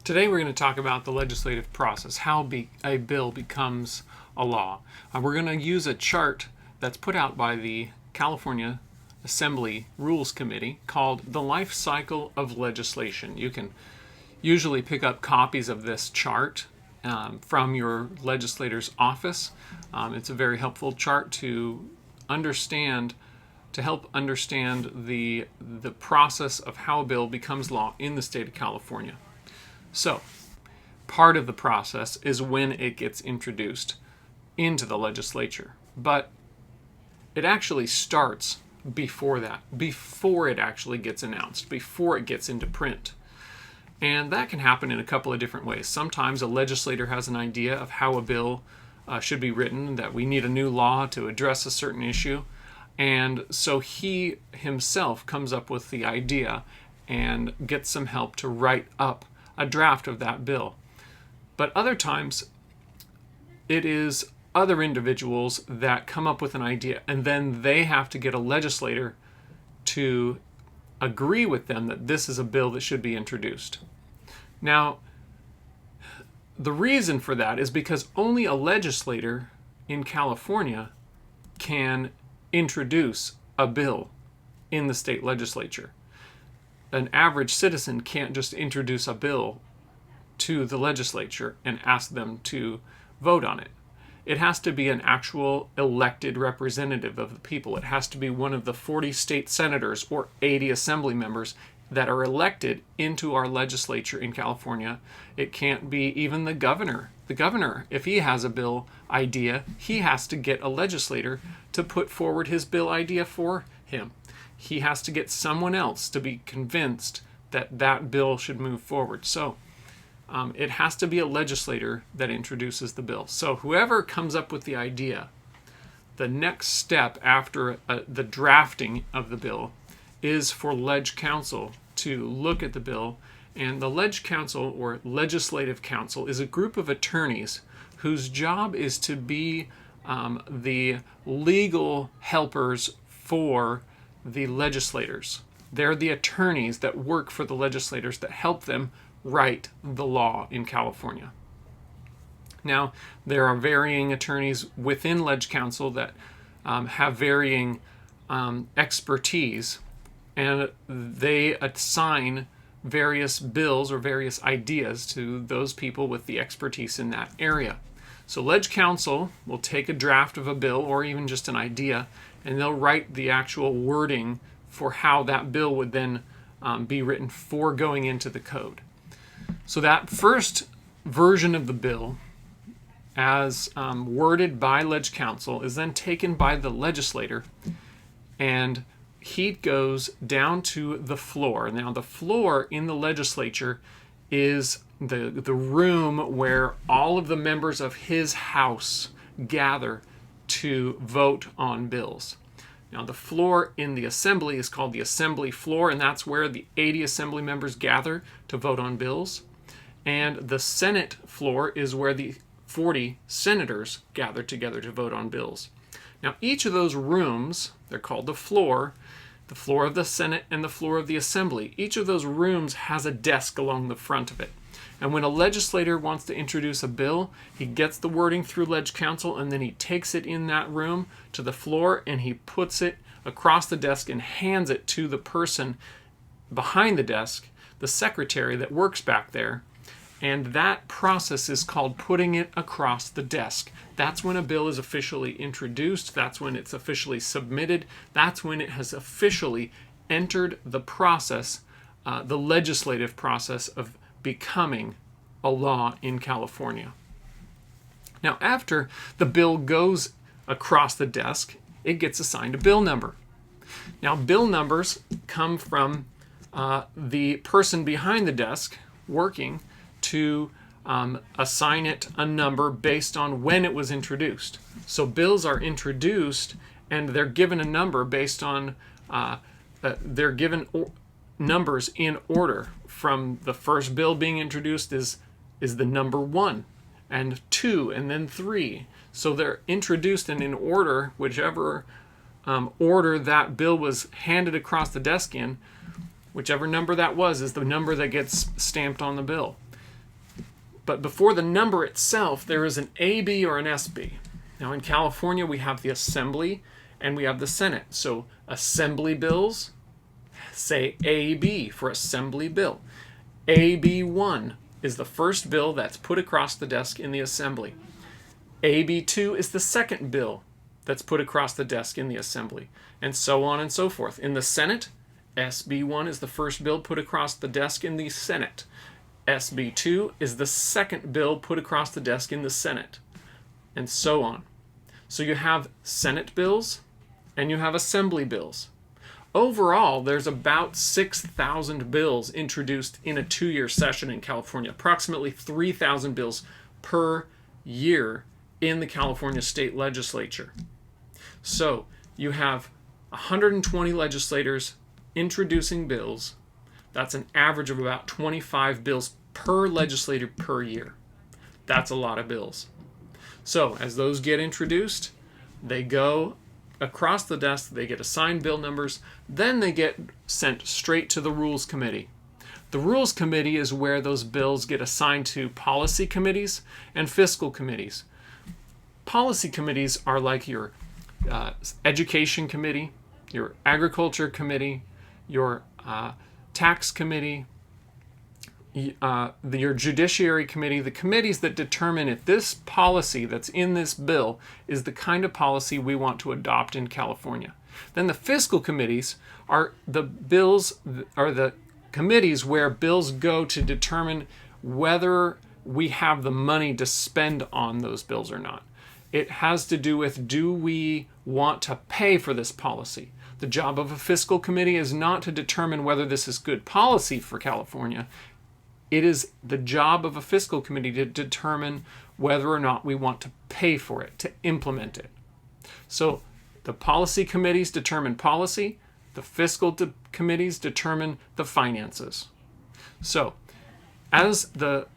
Today we're going to talk about the legislative process, how a bill becomes a law. We're going to use a chart that's put out by the California Assembly Rules Committee called the Life Cycle of Legislation. You can usually pick up copies of this chart from your legislator's office. It's a very helpful chart to help understand the process of how a bill becomes law in the state of California. So, part of the process is when it gets introduced into the legislature. But it actually starts before that, before it actually gets announced, before it gets into print. And that can happen in a couple of different ways. Sometimes a legislator has an idea of how a bill should be written, that we need a new law to address a certain issue. And so he himself comes up with the idea and gets some help to write up a draft of that bill. But other times, it is other individuals that come up with an idea, and then they have to get a legislator to agree with them that this is a bill that should be introduced. Now, the reason for that is because only a legislator in California can introduce a bill in the state legislature. An average citizen can't just introduce a bill to the legislature and ask them to vote on it. It has to be an actual elected representative of the people. It has to be one of the 40 state senators or 80 assembly members that are elected into our legislature in California. It can't be even the governor. The governor, if he has a bill idea, he has to get a legislator to put forward his bill idea for him. He has to get someone else to be convinced that that bill should move forward. So it has to be a legislator that introduces the bill. So whoever comes up with the idea, the next step after the drafting of the bill is for Leg Counsel to look at the bill. And the Leg Counsel, or Legislative Counsel, is a group of attorneys whose job is to be the legal helpers for the legislators. They're the attorneys that work for the legislators that help them write the law in California. Now, there are varying attorneys within Leg Counsel that have varying expertise, and they assign various bills or various ideas to those people with the expertise in that area. So Leg Counsel will take a draft of a bill or even just an idea, and they'll write the actual wording for how that bill would then be written for going into the code. So that first version of the bill, as worded by Leg Counsel, is then taken by the legislator, and he goes down to the floor. Now, the floor in the legislature is the room where all of the members of his house gather to vote on bills. Now, the floor in the assembly is called the assembly floor, and that's where the 80 assembly members gather to vote on bills. And the Senate floor is where the 40 senators gather together to vote on bills. Now, each of those rooms, they're called the floor of the Senate and the floor of the assembly. Each of those rooms has a desk along the front of it. And when a legislator wants to introduce a bill, he gets the wording through Leg Counsel, and then he takes it in that room to the floor, and he puts it across the desk and hands it to the person behind the desk, the secretary that works back there. And that process is called putting it across the desk. That's when a bill is officially introduced. That's when it's officially submitted. That's when it has officially entered the process, the legislative process of becoming a law in California. Now, after the bill goes across the desk, it gets assigned a bill number. Now, bill numbers come from the person behind the desk working to assign it a number based on when it was introduced. So bills are introduced, and they're given a number based on, they're given numbers in order. From the first bill being introduced is the number 1, and 2, and then 3. So they're introduced and in order, whichever order that bill was handed across the desk in, whichever number that was, is the number that gets stamped on the bill. But before the number itself, there is an AB or an SB. Now in California, we have the Assembly and we have the Senate. So Assembly bills say AB for Assembly bill. AB1 is the first bill that's put across the desk in the Assembly. AB2 is the second bill that's put across the desk in the Assembly, and so on and so forth. In the Senate, SB1 is the first bill put across the desk in the Senate. SB2 is the second bill put across the desk in the Senate, and so on. So you have Senate bills and you have Assembly bills. Overall, there's about 6,000 bills introduced in a 2-year session in California, approximately 3,000 bills per year in the California state legislature. So you have 120 legislators introducing bills. That's an average of about 25 bills per legislator per year. That's a lot of bills. So as those get introduced, they go across the desk, they get assigned bill numbers, then they get sent straight to the Rules Committee. The Rules Committee is where those bills get assigned to policy committees and fiscal committees. Policy committees are like your Education Committee, your Agriculture Committee, your Tax Committee, your Judiciary Committee, the committees that determine if this policy that's in this bill is the kind of policy we want to adopt in California. Then the fiscal committees are the committees where bills go to determine whether we have the money to spend on those bills or not. It has to do with, do we want to pay for this policy? The job of a fiscal committee is not to determine whether this is good policy for California. It is the job of a fiscal committee to determine whether or not we want to pay for it, to implement it. So the policy committees determine policy, the fiscal committees determine the finances. So as the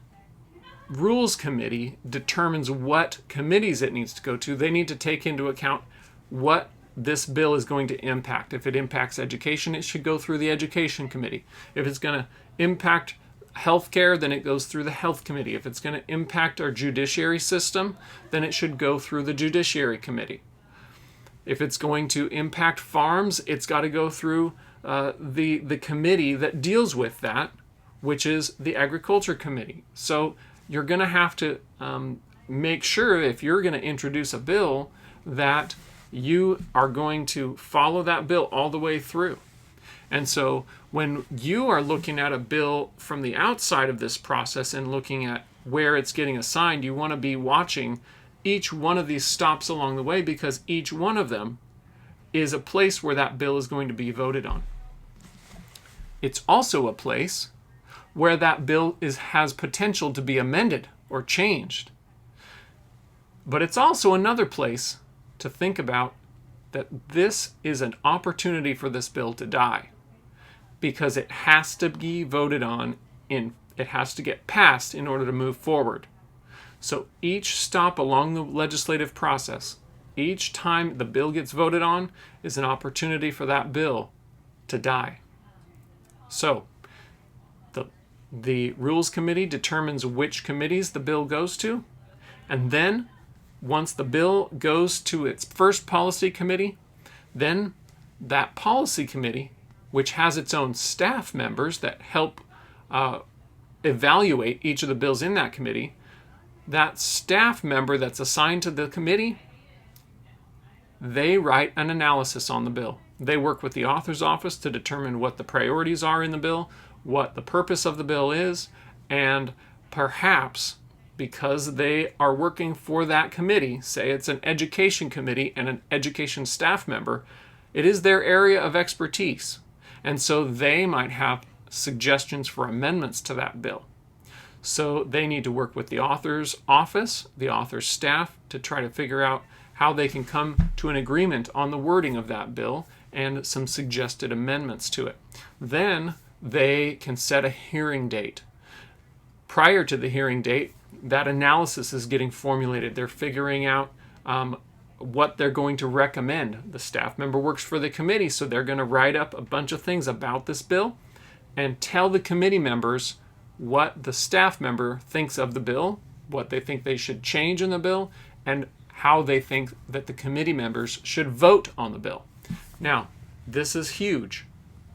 Rules Committee determines what committees it needs to go to, they need to take into account what this bill is going to impact. If it impacts education, it should go through the Education Committee. If it's going to impact healthcare, then it goes through the Health Committee. If it's going to impact our judiciary system, then it should go through the Judiciary Committee. If it's going to impact farms, it's got to go through the committee that deals with that, which is the Agriculture Committee. So you're going to have to make sure, if you're going to introduce a bill, that you are going to follow that bill all the way through. And so when you are looking at a bill from the outside of this process and looking at where it's getting assigned, you want to be watching each one of these stops along the way, because each one of them is a place where that bill is going to be voted on. It's also a place where that bill has potential to be amended or changed. But it's also another place to think about that this is an opportunity for this bill to die, because it has to be voted on, it has to get passed in order to move forward. So each stop along the legislative process, each time the bill gets voted on, is an opportunity for that bill to die. So the Rules Committee determines which committees the bill goes to, and then once the bill goes to its first policy committee, then that policy committee, which has its own staff members that help evaluate each of the bills in that committee, that staff member that's assigned to the committee, they write an analysis on the bill. They work with the author's office to determine what the priorities are in the bill, what the purpose of the bill is, and perhaps, because they are working for that committee, say it's an education committee and an education staff member, it is their area of expertise. And so they might have suggestions for amendments to that bill. So they need to work with the author's office, the author's staff, to try to figure out how they can come to an agreement on the wording of that bill and some suggested amendments to it. Then they can set a hearing date. Prior to the hearing date, that analysis is getting formulated. They're figuring out what they're going to recommend. The staff member works for the committee, so they're going to write up a bunch of things about this bill and tell the committee members what the staff member thinks of the bill, what they think they should change in the bill, and how they think that the committee members should vote on the bill. Now, this is huge.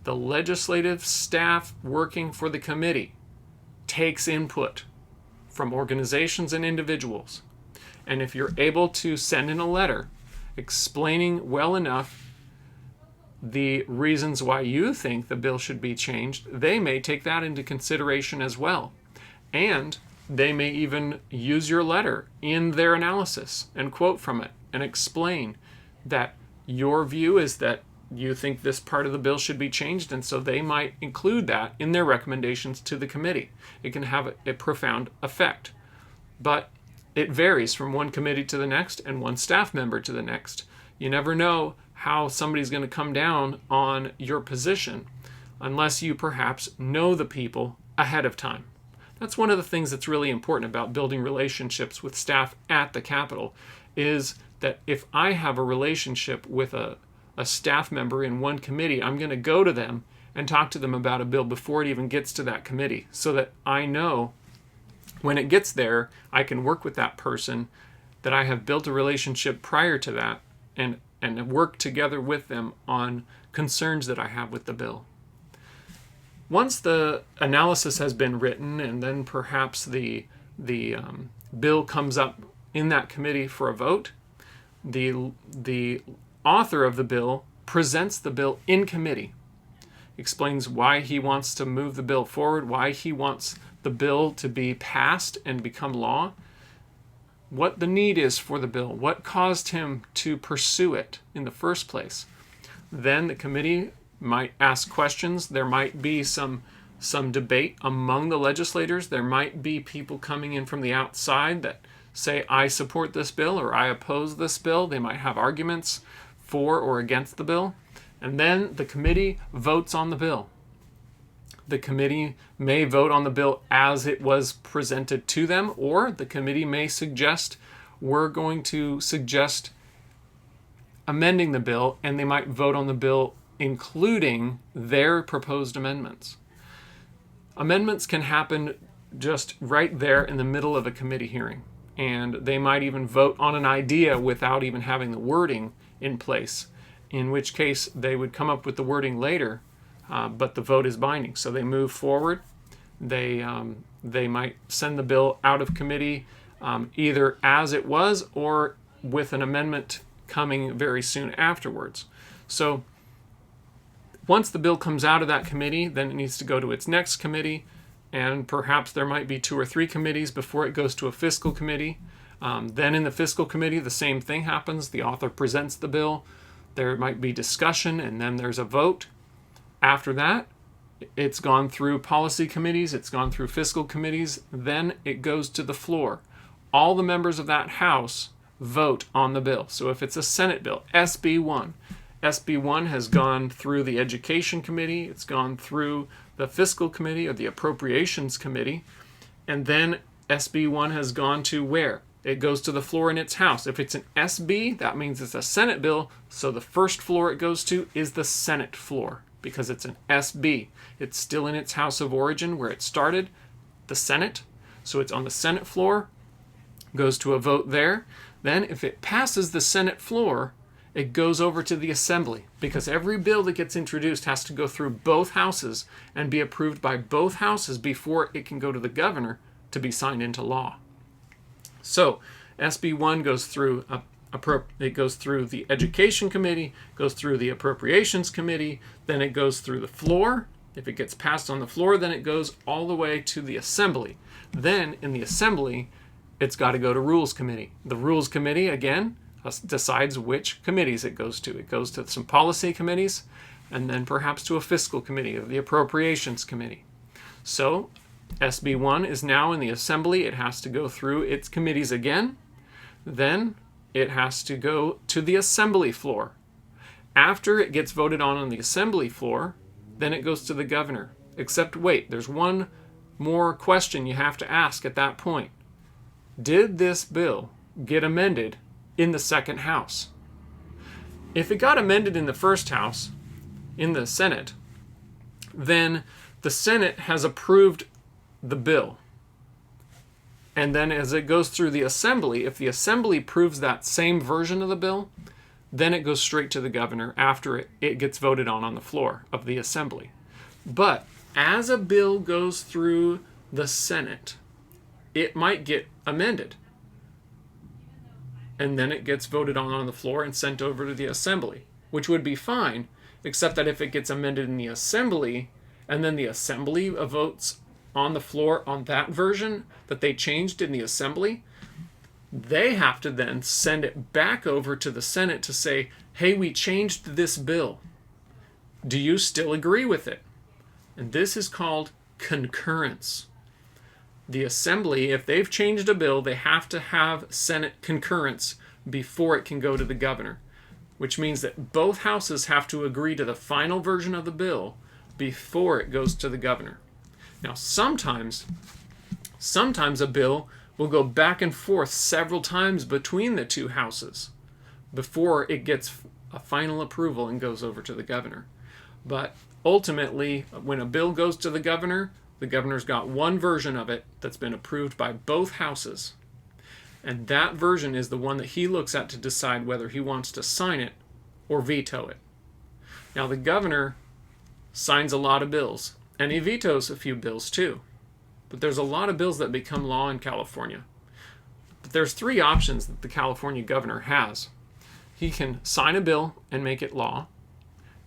The legislative staff working for the committee takes input from organizations and individuals. And if you're able to send in a letter explaining well enough the reasons why you think the bill should be changed, they may take that into consideration as well. And they may even use your letter in their analysis and quote from it and explain that your view is that you think this part of the bill should be changed, and so they might include that in their recommendations to the committee. It can have a profound effect. But it varies from one committee to the next and one staff member to the next. You never know how somebody's going to come down on your position unless you perhaps know the people ahead of time. That's one of the things that's really important about building relationships with staff at the Capitol, is that if I have a relationship with a staff member in one committee, I'm going to go to them and talk to them about a bill before it even gets to that committee, so that I know when it gets there, I can work with that person, that I have built a relationship prior to that, and work together with them on concerns that I have with the bill. Once the analysis has been written, and then perhaps the bill comes up in that committee for a vote, the author of the bill presents the bill in committee, explains why he wants to move the bill forward, why he wants the bill to be passed and become law, what the need is for the bill, what caused him to pursue it in the first place. Then the committee might ask questions. There might be some debate among the legislators. There might be people coming in from the outside that say, I support this bill or I oppose this bill. They might have arguments for or against the bill. And then the committee votes on the bill. The committee may vote on the bill as it was presented to them, or the committee may suggest, we're going to suggest amending the bill, and they might vote on the bill including their proposed amendments. Amendments can happen just right there in the middle of a committee hearing, and they might even vote on an idea without even having the wording in place, in which case they would come up with the wording later, but the vote is binding. So they move forward. They might send the bill out of committee either as it was or with an amendment coming very soon afterwards. So once the bill comes out of that committee, then it needs to go to its next committee, and perhaps there might be 2 or 3 committees before it goes to a fiscal committee. Then in the fiscal committee, the same thing happens. The author presents the bill. There might be discussion, and then there's a vote. After that, it's gone through policy committees, it's gone through fiscal committees, then it goes to the floor. All the members of that House vote on the bill. So if it's a Senate bill, SB1, SB1 has gone through the Education Committee, it's gone through the Fiscal Committee or the Appropriations Committee, and then SB1 has gone to where? It goes to the floor in its House. If it's an SB, that means it's a Senate bill, so the first floor it goes to is the Senate floor, because it's an SB. It's still in its House of origin where it started, the Senate. So it's on the Senate floor, goes to a vote there. Then if it passes the Senate floor, it goes over to the Assembly, because every bill that gets introduced has to go through both houses and be approved by both houses before it can go to the governor to be signed into law. So SB1 goes through it goes through the Education Committee, goes through the Appropriations Committee, then it goes through the floor. If it gets passed on the floor, then it goes all the way to the Assembly. Then in the Assembly, it's got to go to Rules Committee. The Rules Committee, again, decides which committees it goes to. It goes to some policy committees, and then perhaps to a fiscal committee or the Appropriations Committee. So SB1 is now in the Assembly. It has to go through its committees again. Then it has to go to the Assembly floor. After it gets voted on the Assembly floor, then it goes to the governor. Except wait, there's one more question you have to ask at that point. Did this bill get amended in the second house? If it got amended in the first house, in the Senate, then the Senate has approved the bill. And then as it goes through the assembly, if the assembly approves that same version of the bill, then it goes straight to the governor after it gets voted on the floor of the assembly. But as a bill goes through the Senate, it might get amended. And then it gets voted on the floor and sent over to the assembly, which would be fine, except that if it gets amended in the assembly, and then the assembly votes on the floor on that version that they changed in the assembly, they have to then send it back over to the Senate to say, hey, we changed this bill. Do you still agree with it? And this is called concurrence. The assembly, if they've changed a bill, they have to have Senate concurrence before it can go to the governor, which means that both houses have to agree to the final version of the bill before it goes to the governor. Now, sometimes a bill will go back and forth several times between the two houses before it gets a final approval and goes over to the governor. But ultimately, when a bill goes to the governor's got one version of it that's been approved by both houses. And that version is the one that he looks at to decide whether he wants to sign it or veto it. Now, the governor signs a lot of bills, and he vetoes a few bills too. But there's a lot of bills that become law in California. But there's three options that the California governor has. He can sign a bill and make it law.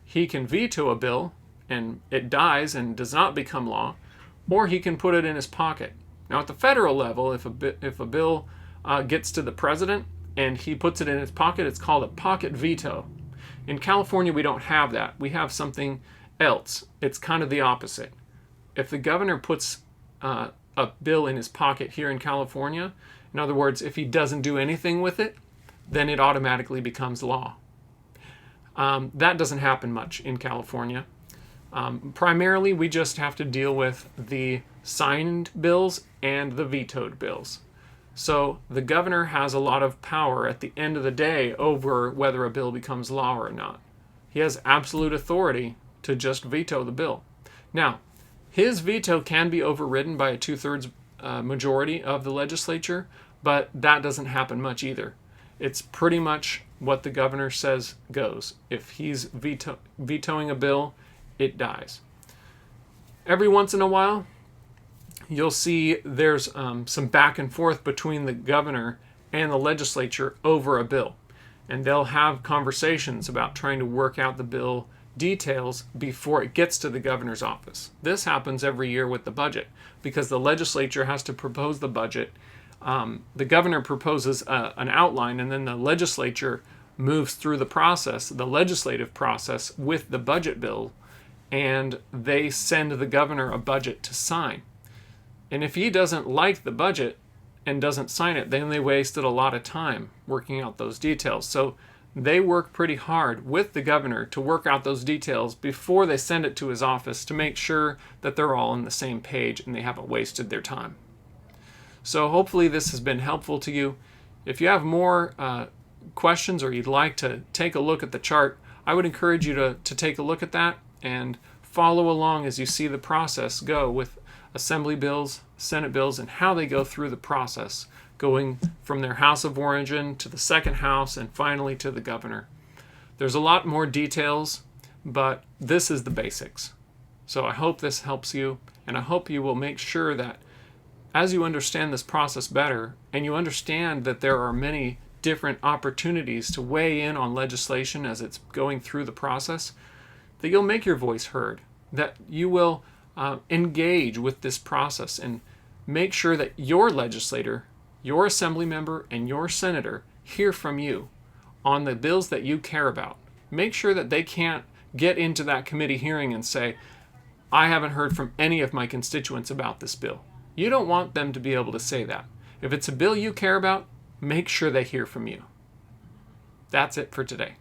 He can veto a bill and it dies and does not become law. Or he can put it in his pocket. Now, at the federal level, if a bill gets to the president and he puts it in his pocket, it's called a pocket veto. In California, we don't have that. We have something else. It's kind of the opposite. If the governor puts a bill in his pocket here in California, in other words, if he doesn't do anything with it, then it automatically becomes law. That doesn't happen much in California. Primarily, we just have to deal with the signed bills and the vetoed bills. So the governor has a lot of power at the end of the day over whether a bill becomes law or not. He has absolute authority to just veto the bill. Now, his veto can be overridden by a 2/3 majority of the legislature, but that doesn't happen much either. It's pretty much what the governor says goes. If he's vetoing a bill, it dies. Every once in a while, you'll see there's some back and forth between the governor and the legislature over a bill. And they'll have conversations about trying to work out the bill details before it gets to the governor's office. This happens every year with the budget because the legislature has to propose the budget. The governor proposes an outline, and then the legislature moves through the process, the legislative process, with the budget bill, and they send the governor a budget to sign. And if he doesn't like the budget and doesn't sign it, then they wasted a lot of time working out those details. So they work pretty hard with the governor to work out those details before they send it to his office to make sure that they're all on the same page and they haven't wasted their time. So hopefully this has been helpful to you. If you have more questions or you'd like to take a look at the chart, I would encourage you to take a look at that and follow along as you see the process go with Assembly bills, Senate bills, and how they go through the process, going from their house of origin to the second house and finally to the governor. There's a lot more details, but this is the basics. So I hope this helps you, and I hope you will make sure that as you understand this process better, and you understand that there are many different opportunities to weigh in on legislation as it's going through the process, that you'll make your voice heard, that you will engage with this process and make sure that your legislator, your assembly member, and your senator hear from you on the bills that you care about. Make sure that they can't get into that committee hearing and say, I haven't heard from any of my constituents about this bill. You don't want them to be able to say that. If it's a bill you care about, make sure they hear from you. That's it for today.